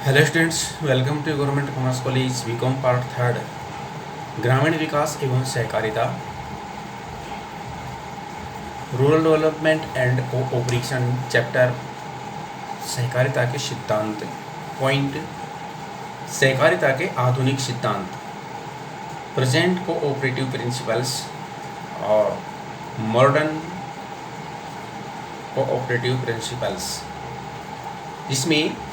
Hello students, welcome to government commerce college BCom part third ग्रामीण विकास एवं सहकारिता, rural development and cooperation chapter सहकारिता के सिद्धांत। पॉइंट सहकारिता के आधुनिक सिद्धांत, प्रेजेंट कोऑपरेटिव प्रिंसिपल्स और मॉडर्न कोऑपरेटिव प्रिंसिपल्स। इसमें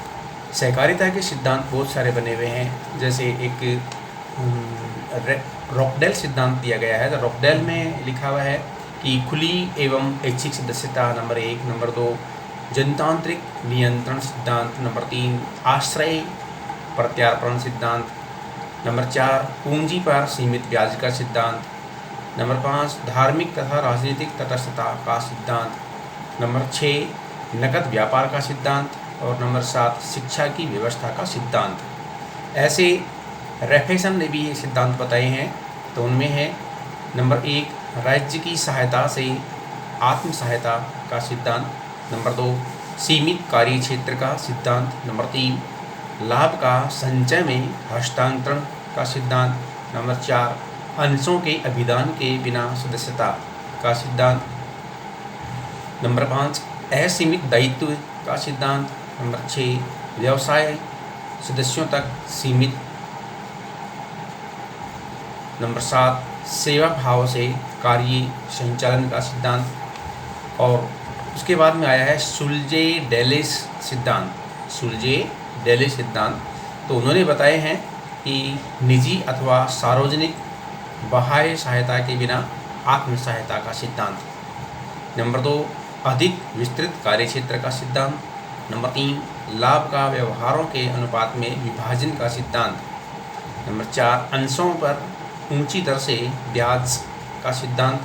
सहकारिता के सिद्धांत बहुत सारे बने हुए हैं। जैसे एक रॉकडेल सिद्धांत दिया गया है। तो रॉकडेल में लिखा हुआ है कि खुली एवं ऐच्छिक सदस्यता नंबर 1, नंबर 2 जनतांत्रिक नियंत्रण सिद्धांत, नंबर 3 आश्रय प्रत्यार्पण सिद्धांत, नंबर 4 पूंजी पर सीमित ब्याज का सिद्धांत, नंबर 5 धार्मिक तथा राजनीतिक तटस्थता का सिद्धांत, नंबर 6 नकद व्यापार का सिद्धांत और नंबर 7 शिक्षा की व्यवस्था का सिद्धांत। ऐसे रेफेसन ने भी ये सिद्धांत बताए हैं। तो उनमें है नंबर 1 राज्य की सहायता से आत्म सहायता का सिद्धांत, नंबर 2 सीमित कार्य क्षेत्र का सिद्धांत, नंबर 3 लाभ का संचय में हस्तांतरण का सिद्धांत, नंबर 4 अंशों के अभिदान के बिना सदस्यता का सिद्धांत, नंबर 5 असीमित दायित्व का सिद्धांत, नंबर 6 व्यवसाय सदस्यों तक सीमित, नंबर 7 सेवा भाव से कार्य संचालन का सिद्धांत, और उसके बाद में आया है सुलजे डेलिस सिद्धांत। सुलजे डेलिस सिद्धांत तो उन्होंने बताए हैं कि निजी अथवा सार्वजनिक बाह्य सहायता के बिना आत्म सहायता का सिद्धांत, नंबर 2 अधिक विस्तृत कार्यक्षेत्र का सिद्धांत, नंबर 3 लाभ का व्यवहारों के अनुपात में विभाजन का सिद्धांत, नंबर 4 अंशों पर ऊंची दर से ब्याज का सिद्धांत,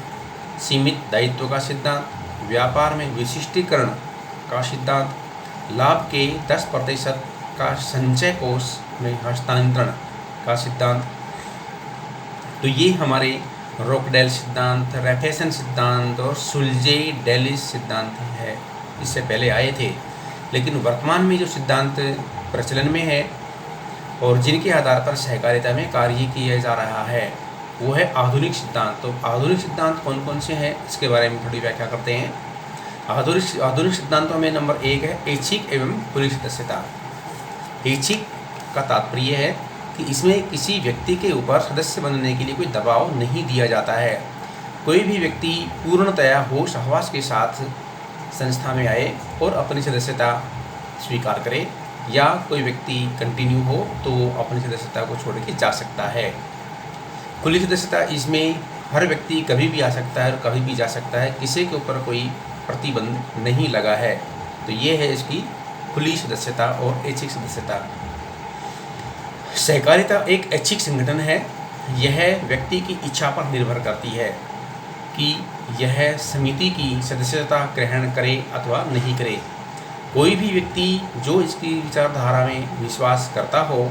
सीमित दायित्व का सिद्धांत, व्यापार में विशिष्टीकरण का सिद्धांत, लाभ के 10% का संचय कोष में हस्तांतरण का सिद्धांत। तो ये हमारे रॉकडेल सिद्धांत, रेफेसन सिद्धांत और सुलजे डेलिस सिद्धांत है। इससे पहले आए थे, लेकिन वर्तमान में जो सिद्धांत प्रचलन में है और जिनके आधार पर सहकारिता में कार्य किया जा रहा है वो है आधुनिक सिद्धांत। तो आधुनिक सिद्धांत कौन कौन से हैं इसके बारे में थोड़ी व्याख्या करते हैं। आधुनिक सिद्धांतों में नंबर 1 है ऐच्छिक एवं खुली सदस्यता। ऐच्छिक का तात्पर्य है कि इसमें किसी व्यक्ति के ऊपर सदस्य बनने के लिए कोई दबाव नहीं दिया जाता है। कोई भी व्यक्ति पूर्णतया होश हवास के साथ संस्था में आए और अपनी सदस्यता स्वीकार करे, या कोई व्यक्ति कंटिन्यू हो तो अपनी सदस्यता को छोड़ के जा सकता है। खुली सदस्यता, इसमें हर व्यक्ति कभी भी आ सकता है और कभी भी जा सकता है, किसी के ऊपर कोई प्रतिबंध नहीं लगा है। तो ये है इसकी खुली सदस्यता और ऐच्छिक सदस्यता। सहकारिता एक ऐच्छिक संगठन है। यह व्यक्ति की इच्छा पर निर्भर करती है कि यह समिति की सदस्यता ग्रहण करे अथवा नहीं करे। कोई भी व्यक्ति जो इसकी विचारधारा में विश्वास करता हो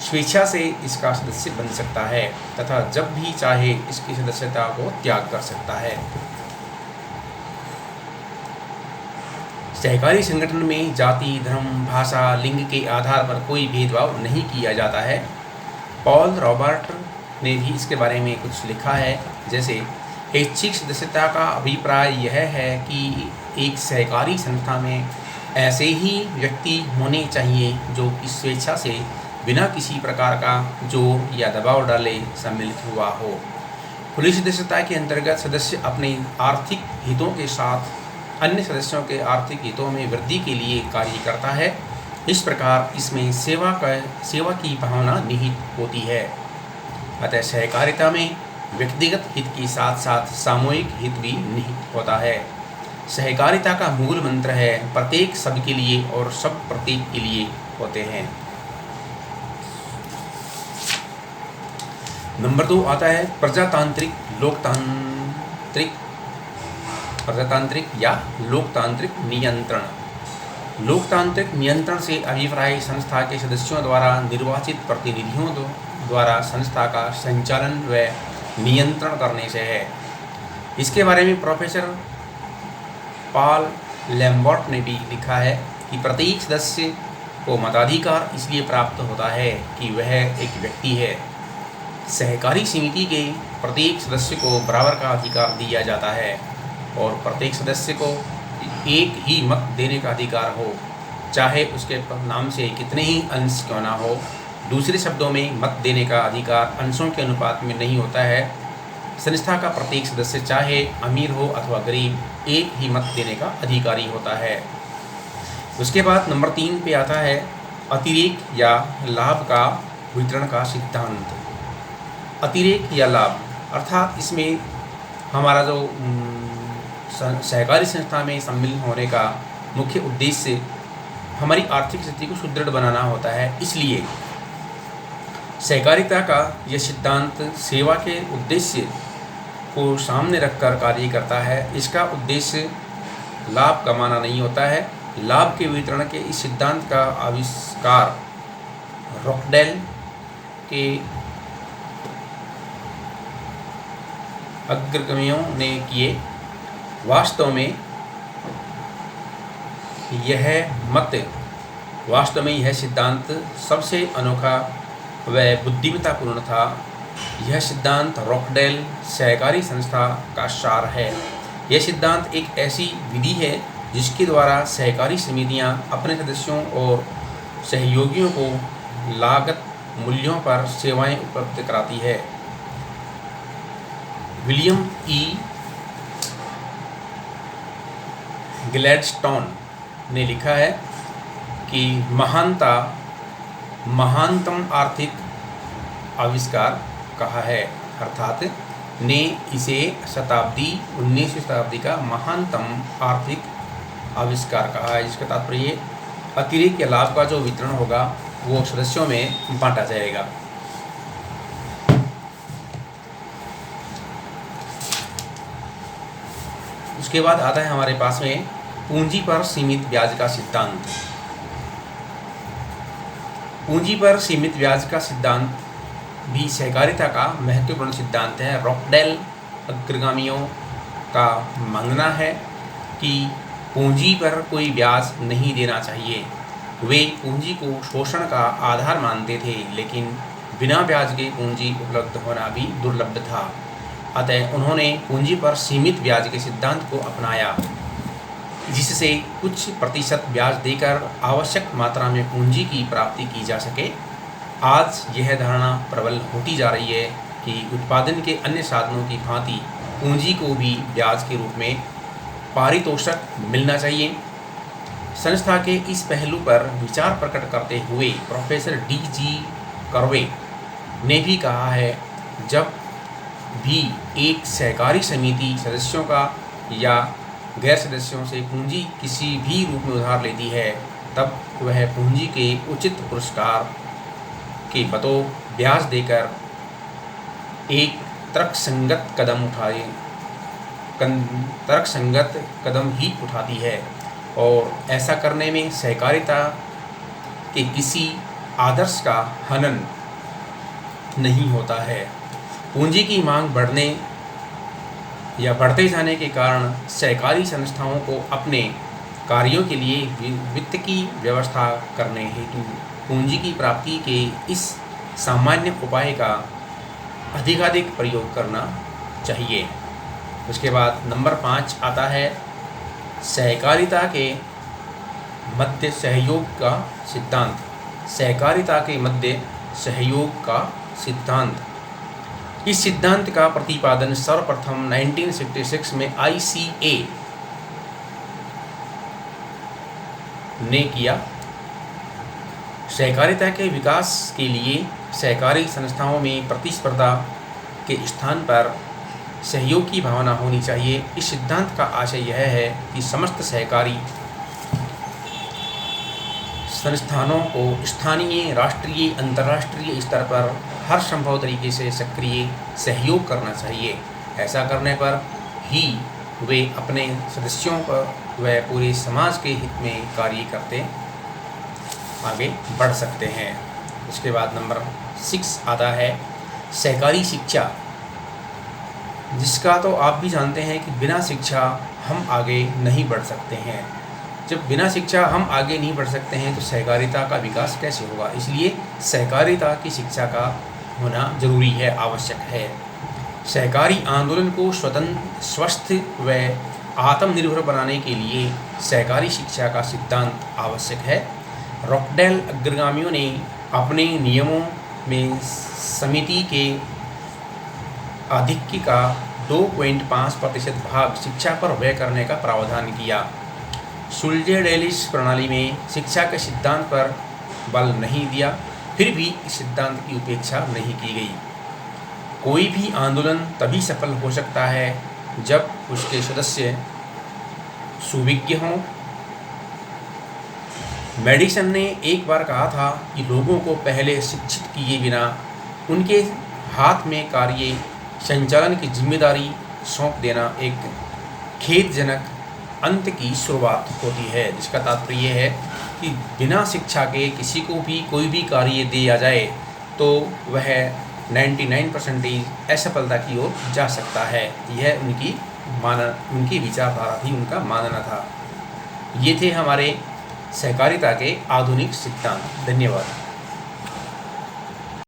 स्वेच्छा से इसका सदस्य बन सकता है तथा जब भी चाहे इसकी सदस्यता को त्याग कर सकता है। सहकारी संगठन में जाति, धर्म, भाषा, लिंग के आधार पर कोई भेदभाव नहीं किया जाता है। पॉल रॉबर्ट ने भी इसके बारे में कुछ लिखा है। जैसे ऐच्छिक सदस्यता का अभिप्राय यह है कि एक सहकारी संस्था में ऐसे ही व्यक्ति होने चाहिए जो इस स्वेच्छा से बिना किसी प्रकार का जोर या दबाव डाले सम्मिलित हुआ हो। खुली सदस्यता के अंतर्गत सदस्य अपने आर्थिक हितों के साथ अन्य सदस्यों के आर्थिक हितों में वृद्धि के लिए कार्य करता है। इस प्रकार इसमें सेवा की भावना निहित होती है। अतः सहकारिता में व्यक्तिगत हित के साथ साथ सामूहिक हित भी निहित होता है। सहकारिता का मूल मंत्र है प्रत्येक सबके लिए और सब प्रत्येक के लिए होते हैं। नंबर 2 आता है प्रजातांत्रिक या लोकतांत्रिक नियंत्रण। लोकतांत्रिक नियंत्रण से अभिप्राय संस्था के सदस्यों द्वारा निर्वाचित प्रतिनिधियों द्वारा संस्था का संचालन व नियंत्रण करने से है। इसके बारे में प्रोफेसर पॉल लैम्बर्ट ने भी लिखा है कि प्रत्येक सदस्य को मताधिकार इसलिए प्राप्त होता है कि वह एक व्यक्ति है। सहकारी समिति के प्रत्येक सदस्य को बराबर का अधिकार दिया जाता है और प्रत्येक सदस्य को एक ही मत देने का अधिकार हो, चाहे उसके नाम से कितने ही अंश क्यों ना हो। दूसरे शब्दों में मत देने का अधिकार अंशों के अनुपात में नहीं होता है। संस्था का प्रत्येक सदस्य चाहे अमीर हो अथवा गरीब, एक ही मत देने का अधिकारी होता है। उसके बाद नंबर 3 पे आता है अतिरेक या लाभ का वितरण का सिद्धांत। अतिरेक या लाभ अर्थात इसमें हमारा जो सहकारी संस्था में सम्मिलित होने का मुख्य उद्देश्य हमारी आर्थिक स्थिति को सुदृढ़ बनाना होता है। इसलिए सहकारिता का यह सिद्धांत सेवा के उद्देश्य को सामने रखकर कार्य करता है। इसका उद्देश्य लाभ कमाना नहीं होता है। लाभ के वितरण के इस सिद्धांत का आविष्कार रॉकडेल के अग्रगामियों ने किए। वास्तव में यह सिद्धांत सबसे अनोखा व बुद्धिमत्तापूर्ण था। यह सिद्धांत रॉकडेल सहकारी संस्था का सार है। यह सिद्धांत एक ऐसी विधि है जिसके द्वारा सहकारी समितियां अपने सदस्यों और सहयोगियों को लागत मूल्यों पर सेवाएं उपलब्ध कराती है। विलियम ई ग्लैडस्टोन ने लिखा है कि महानतम आर्थिक आविष्कार कहा है, अर्थात ने इसे 19वीं शताब्दी का महानतम आर्थिक आविष्कार कहा है। जिसका तात्पर्य अतिरिक्त या लाभ का जो वितरण होगा वो सदस्यों में बांटा जाएगा। उसके बाद आता है हमारे पास में पूंजी पर सीमित ब्याज का सिद्धांत। पूंजी पर सीमित ब्याज का सिद्धांत भी सहकारिता का महत्वपूर्ण सिद्धांत है। रॉकडेल अग्रगामियों का मानना है कि पूंजी पर कोई ब्याज नहीं देना चाहिए। वे पूंजी को शोषण का आधार मानते थे, लेकिन बिना ब्याज के पूंजी उपलब्ध होना भी दुर्लभ था। अतः उन्होंने पूंजी पर सीमित ब्याज के सिद्धांत को अपनाया, जिससे कुछ प्रतिशत ब्याज देकर आवश्यक मात्रा में पूंजी की प्राप्ति की जा सके। आज यह धारणा प्रबल होती जा रही है कि उत्पादन के अन्य साधनों की भांति पूंजी को भी ब्याज के रूप में पारितोषिक मिलना चाहिए। संस्था के इस पहलू पर विचार प्रकट करते हुए प्रोफेसर D.G. कर्वे ने भी कहा है, जब भी एक सहकारी समिति सदस्यों का या गैर सदस्यों से पूंजी किसी भी रूप में उधार लेती है, तब वह पूंजी के उचित पुरस्कार के बतौर ब्याज देकर एक तर्कसंगत कदम ही उठाती है, और ऐसा करने में सहकारिता के किसी आदर्श का हनन नहीं होता है। पूंजी की मांग बढ़ते जाने के कारण सहकारी संस्थाओं को अपने कार्यों के लिए वित्त की व्यवस्था करने हेतु पूंजी की प्राप्ति के इस सामान्य उपाय का अधिकाधिक प्रयोग करना चाहिए। उसके बाद नंबर 5 आता है सहकारिता के मध्य सहयोग का सिद्धांत। सहकारिता के मध्य सहयोग का सिद्धांत। इस सिद्धांत का प्रतिपादन सर्वप्रथम 1966 में ICA ने किया। सहकारिता के विकास के लिए सहकारी संस्थाओं में प्रतिस्पर्धा के स्थान पर सहयोग की भावना होनी चाहिए। इस सिद्धांत का आशय यह है कि समस्त सहकारी संस्थानों को स्थानीय, राष्ट्रीय, अंतर्राष्ट्रीय स्तर पर हर संभव तरीके से सक्रिय सहयोग करना चाहिए। ऐसा करने पर ही वे अपने सदस्यों पर व पूरे समाज के हित में कार्य करते आगे बढ़ सकते हैं। उसके बाद नंबर 6 आता है सहकारी शिक्षा, जिसका तो आप भी जानते हैं कि बिना शिक्षा हम आगे नहीं बढ़ सकते हैं। जब बिना शिक्षा हम आगे नहीं बढ़ सकते हैं तो सहकारिता का विकास कैसे होगा। इसलिए सहकारिता की शिक्षा का होना जरूरी है, आवश्यक है। सहकारी आंदोलन को स्वतंत्र, स्वस्थ व आत्मनिर्भर बनाने के लिए सहकारी शिक्षा का सिद्धांत आवश्यक है। रॉकडेल अग्रगामियों ने अपने नियमों में समिति के आधिक्य का 2.5% भाग शिक्षा पर व्यय करने का प्रावधान किया। सुलजे डेलिस प्रणाली में शिक्षा के सिद्धांत पर बल नहीं दिया, फिर भी इस सिद्धांत की उपेक्षा नहीं की गई। कोई भी आंदोलन तभी सफल हो सकता है जब उसके सदस्य सुविज्ञ हों। मेडिसन ने एक बार कहा था कि लोगों को पहले शिक्षित किए बिना उनके हाथ में कार्य संचालन की जिम्मेदारी सौंप देना एक खेदजनक अंत की शुरुआत होती है। जिसका तात्पर्य है कि बिना शिक्षा के किसी को भी कोई भी कार्य दिया जाए तो वह 99% असफलता की ओर जा सकता है। यह उनकी विचारधारा थी, उनका मानना था। ये थे हमारे सहकारिता के आधुनिक सिद्धांत। धन्यवाद।